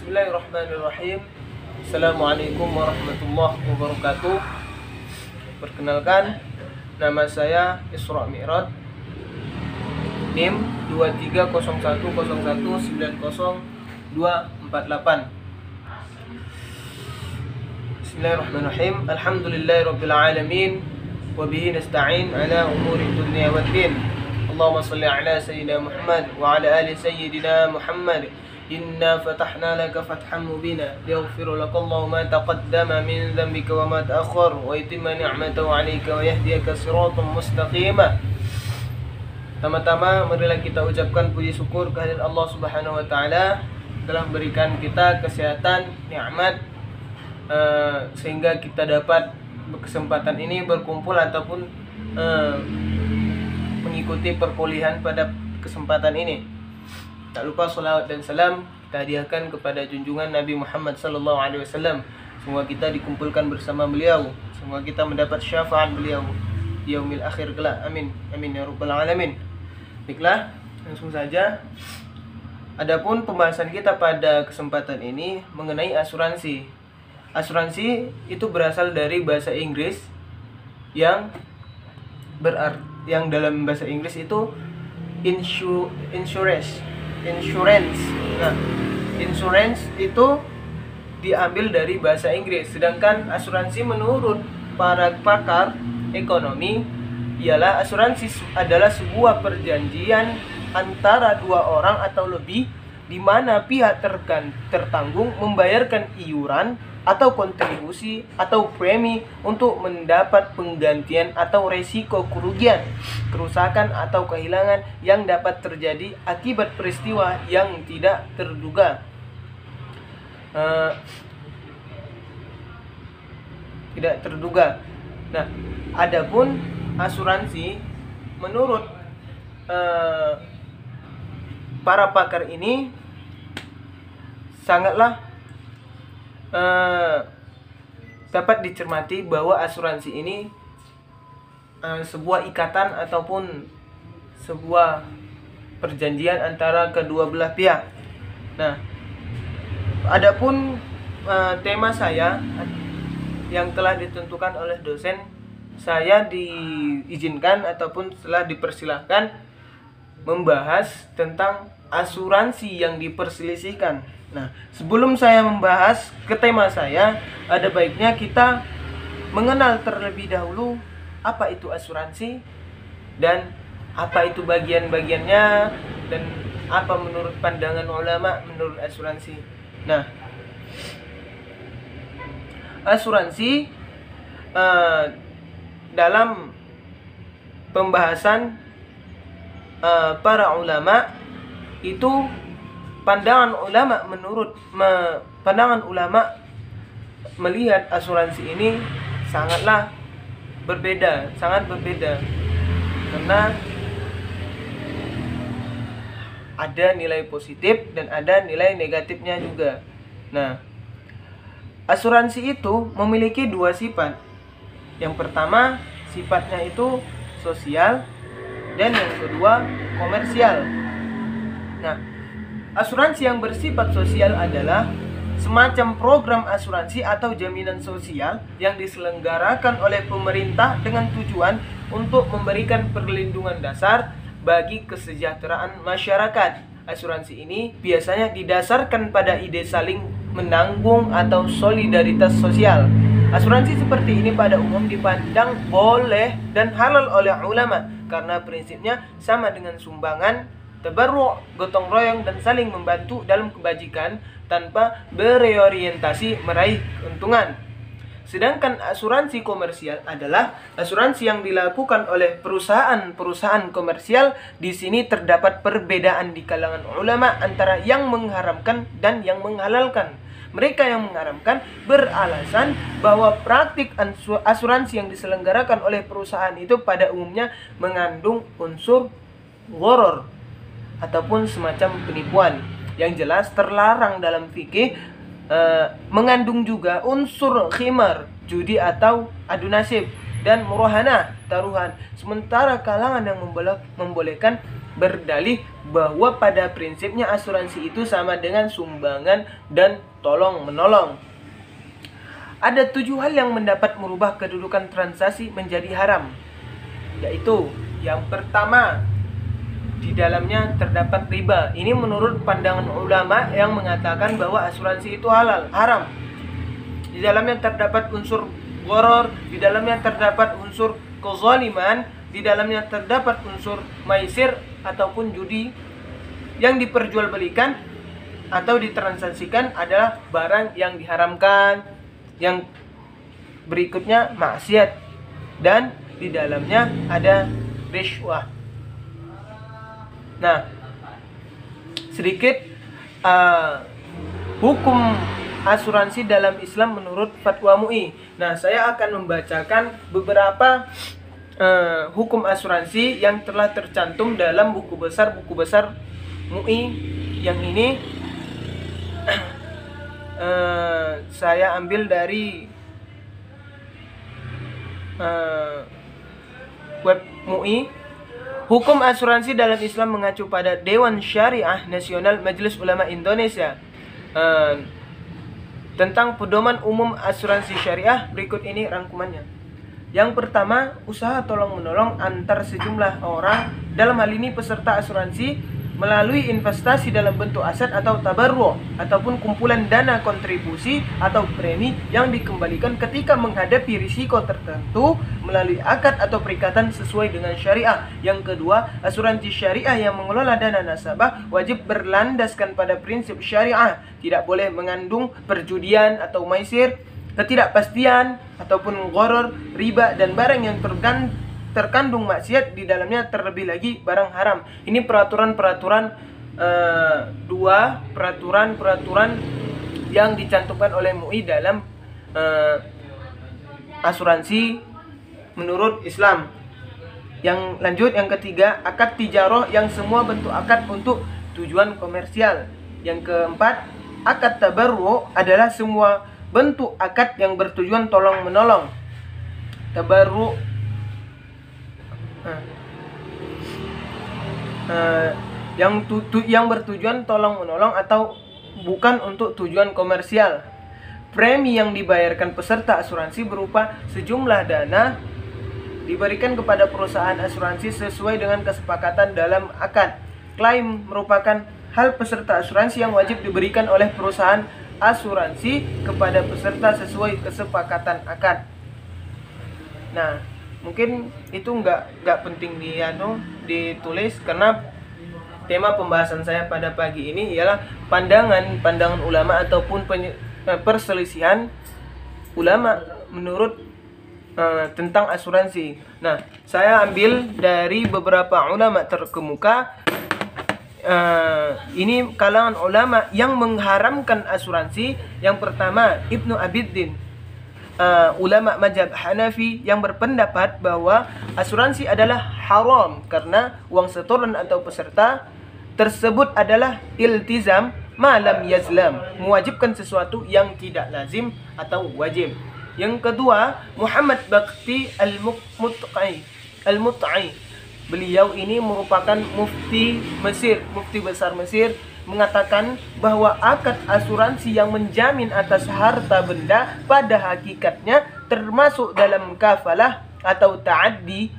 Bismillahirrahmanirrahim. Assalamualaikum warahmatullahi wabarakatuh. Perkenalkan, nama saya Isra Mi'raj, NIM 2301019024. Bismillahirrahmanirrahim. Alhamdulillahirabbil alamin wa bihi nasta'in ala umuri dunya waddin. Allahumma shalli ala sayyidina Muhammad wa ala ali sayyidina Muhammad. Inna fatahna laka fathan mubina liyaghfira laka Allahu ma taqaddama min dhanbika wa ma ta'akhkhar wa yutimma ni'matahu 'alaika wa yahdiyaka siratan mustaqima. Pertama-tama marilah kita ucapkan puji syukur kehadirat Allah Subhanahu wa taala telah memberikan kita kesehatan, nikmat sehingga kita dapat berkesempatan ini berkumpul ataupun mengikuti perkuliahan pada kesempatan ini. Tak lupa salawat dan salam kita hadiahkan kepada junjungan Nabi Muhammad SAW. Semoga kita dikumpulkan bersama beliau, semoga kita mendapat syafaat beliau di yaumil akhir kelak. Amin amin ya rabbal alamin. Baiklah, langsung saja. Adapun pembahasan kita pada kesempatan ini mengenai asuransi. Asuransi itu berasal dari bahasa Inggris yang dalam bahasa Inggris itu insurance. Nah, insurance itu diambil dari bahasa Inggris, sedangkan asuransi menurut para pakar ekonomi ialah asuransi adalah sebuah perjanjian antara dua orang atau lebih di mana pihak tertanggung membayarkan iuran atau kontribusi atau premi untuk mendapat penggantian atau resiko kerugian, kerusakan atau kehilangan yang dapat terjadi akibat peristiwa yang tidak terduga. Nah, adapun asuransi menurut para pakar ini sangatlah dapat dicermati bahwa asuransi ini sebuah ikatan ataupun sebuah perjanjian antara kedua belah pihak. Nah, adapun tema saya yang telah ditentukan oleh dosen, saya diizinkan ataupun telah dipersilahkan membahas tentang asuransi yang diperselisihkan. Nah, sebelum saya membahas ke tema saya, ada baiknya kita mengenal terlebih dahulu apa itu asuransi dan apa itu bagian-bagiannya dan apa menurut pandangan ulama menurut asuransi. Nah, asuransi dalam pembahasan para ulama itu pandangan ulama melihat asuransi ini sangat berbeda karena ada nilai positif dan ada nilai negatifnya juga. Nah, asuransi itu memiliki dua sifat. Yang pertama, sifatnya itu sosial dan yang kedua komersial. Nah, asuransi yang bersifat sosial adalah semacam program asuransi atau jaminan sosial yang diselenggarakan oleh pemerintah dengan tujuan untuk memberikan perlindungan dasar bagi kesejahteraan masyarakat. Asuransi ini biasanya didasarkan pada ide saling menanggung atau solidaritas sosial. Asuransi seperti ini pada umum dipandang boleh dan halal oleh ulama karena prinsipnya sama dengan sumbangan, tabarru', gotong royong dan saling membantu dalam kebajikan tanpa berorientasi meraih keuntungan. Sedangkan asuransi komersial adalah asuransi yang dilakukan oleh perusahaan-perusahaan komersial. Di sini terdapat perbedaan di kalangan ulama antara yang mengharamkan dan yang menghalalkan. Mereka yang mengharamkan beralasan bahwa praktik asuransi yang diselenggarakan oleh perusahaan itu pada umumnya mengandung unsur gharar ataupun semacam penipuan yang jelas terlarang dalam fikih. Mengandung juga unsur khimar, judi atau adu nasib, dan murahanah, taruhan. Sementara kalangan yang membolehkan berdalih bahwa pada prinsipnya asuransi itu sama dengan sumbangan dan tolong menolong. Ada 7 hal yang mendapat merubah kedudukan transaksi menjadi haram, yaitu yang pertama, di dalamnya terdapat riba. Ini menurut pandangan ulama yang mengatakan bahwa asuransi itu haram. Di dalamnya terdapat unsur gharar, di dalamnya terdapat unsur kezaliman, di dalamnya terdapat unsur maisir ataupun judi. Yang diperjualbelikan atau ditransaksikan adalah barang yang diharamkan. Yang berikutnya maksiat, dan di dalamnya ada rishwah. Nah, sedikit hukum asuransi dalam Islam menurut fatwa MUI. Nah, saya akan membacakan beberapa hukum asuransi yang telah tercantum dalam buku besar MUI. Yang ini saya ambil dari web MUI. Hukum asuransi dalam Islam mengacu pada Dewan Syariah Nasional Majelis Ulama Indonesia. Tentang pedoman umum asuransi syariah, berikut ini rangkumannya. Yang pertama, usaha tolong-menolong antar sejumlah orang, dalam hal ini peserta asuransi, melalui investasi dalam bentuk aset atau tabarru' ataupun kumpulan dana kontribusi atau premi yang dikembalikan ketika menghadapi risiko tertentu melalui akad atau perikatan sesuai dengan syariah. Yang kedua, asuransi syariah yang mengelola dana nasabah wajib berlandaskan pada prinsip syariah, tidak boleh mengandung perjudian atau maisir, ketidakpastian ataupun gharar, riba dan barang yang terkandung maksiat di dalamnya, terlebih lagi barang haram. Ini peraturan-peraturan yang dicantumkan oleh MUI dalam asuransi menurut Islam. Yang lanjut, yang ketiga, akad tijaroh yang semua bentuk akad untuk tujuan komersial. Yang keempat, akad tabarru adalah semua bentuk akad yang bertujuan tolong menolong. Tabarru yang bertujuan tolong menolong atau bukan untuk tujuan komersial. Premi yang dibayarkan peserta asuransi berupa sejumlah dana diberikan kepada perusahaan asuransi sesuai dengan kesepakatan dalam akad. Klaim merupakan hal peserta asuransi yang wajib diberikan oleh perusahaan asuransi kepada peserta sesuai kesepakatan akad. Nah, mungkin itu nggak penting ditulis, karena tema pembahasan saya pada pagi ini ialah pandangan ulama ataupun perselisihan ulama menurut tentang asuransi. Nah, saya ambil dari beberapa ulama terkemuka. Ini kalangan ulama yang mengharamkan asuransi. Yang pertama, Ibnu Abiddin, ulama mazhab Hanafi yang berpendapat bahwa asuransi adalah haram karena uang setoran atau peserta tersebut adalah iltizam malam yazlam, mewajibkan sesuatu yang tidak lazim atau wajib. Yang kedua, Muhammad Bakti Al-Mut'i. Beliau ini merupakan mufti Mesir, mufti besar Mesir, mengatakan bahwa akad asuransi yang menjamin atas harta benda pada hakikatnya termasuk dalam kafalah atau ta'addi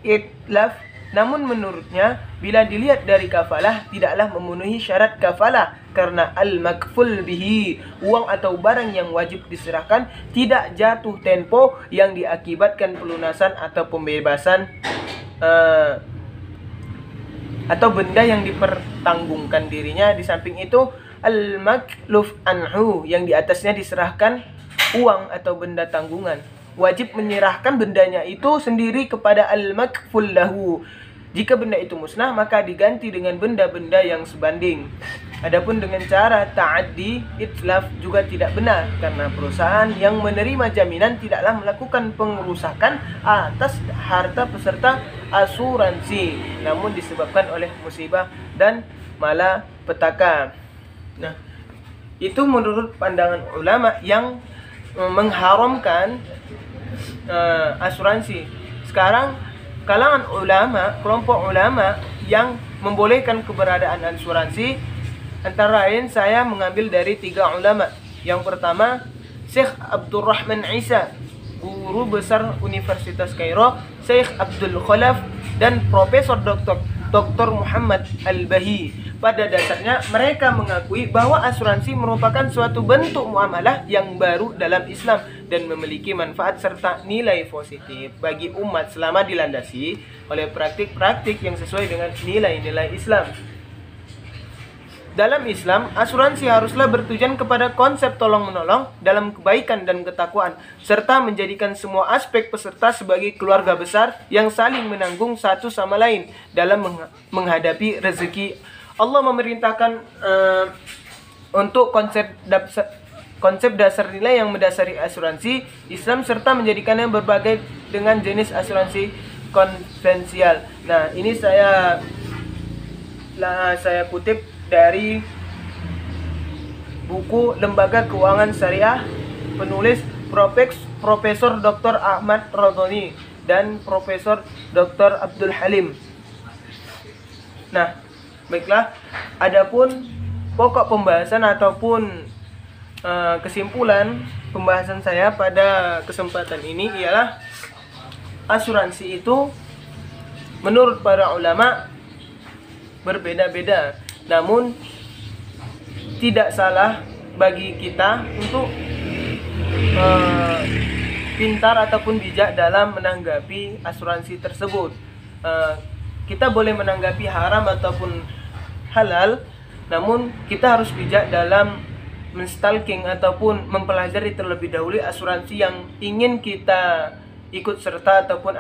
itlaf. Namun menurutnya, bila dilihat dari kafalah tidaklah memenuhi syarat kafalah karena al-makful bihi, uang atau barang yang wajib diserahkan tidak jatuh tempo yang diakibatkan pelunasan atau pembebasan atau benda yang dipertanggungkan dirinya. Di samping itu, al-makluf anhu, yang di atasnya diserahkan uang atau benda tanggungan, wajib menyerahkan bendanya itu sendiri kepada al-makful lahu. Jika benda itu musnah, maka diganti dengan benda-benda yang sebanding. Adapun dengan cara ta'addi itlaf juga tidak benar, karena perusahaan yang menerima jaminan tidaklah melakukan pengerusakan atas harta peserta asuransi, namun disebabkan oleh musibah dan malapetaka. Nah, itu menurut pandangan ulama yang mengharamkan asuransi. Sekarang kalangan ulama, kelompok ulama yang membolehkan keberadaan asuransi, antara lain saya mengambil dari 3 ulama. Yang pertama, Syekh Abdurrahman Isa, guru besar Universitas Kairo, Syekh Abdul Khalaf, dan Profesor Dr. Muhammad Al-Bahi. Pada dasarnya mereka mengakui bahwa asuransi merupakan suatu bentuk muamalah yang baru dalam Islam dan memiliki manfaat serta nilai positif bagi umat selama dilandasi oleh praktik-praktik yang sesuai dengan nilai-nilai Islam. Dalam Islam, asuransi haruslah bertujuan kepada konsep tolong-menolong dalam kebaikan dan ketakwaan, serta menjadikan semua aspek peserta sebagai keluarga besar yang saling menanggung satu sama lain dalam menghadapi rezeki. Allah memerintahkan untuk konsep dasar nilai yang mendasari asuransi Islam, serta menjadikannya berbagai dengan jenis asuransi konvensional. Nah, ini saya kutip dari buku Lembaga Keuangan Syariah, penulis Profesor Dr. Ahmad Rodoni dan Profesor Dr. Abdul Halim. Nah, baiklah, adapun pokok pembahasan ataupun kesimpulan pembahasan saya pada kesempatan ini ialah asuransi itu menurut para ulama berbeda-beda. Namun tidak salah bagi kita untuk pintar ataupun bijak dalam menanggapi asuransi tersebut. Kita boleh menanggapi haram ataupun halal, namun kita harus bijak dalam menstalking ataupun mempelajari terlebih dahulu asuransi yang ingin kita ikut serta ataupun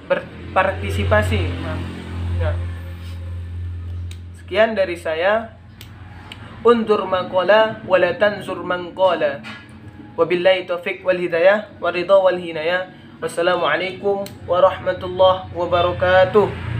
berpartisipasi. Nah, sekian dari saya. Undur maqala wa la tanzur man qala. Wabillahi taufiq wal hidayah wa ridha wal hinayah. Wassalamualaikum warahmatullahi wabarakatuh.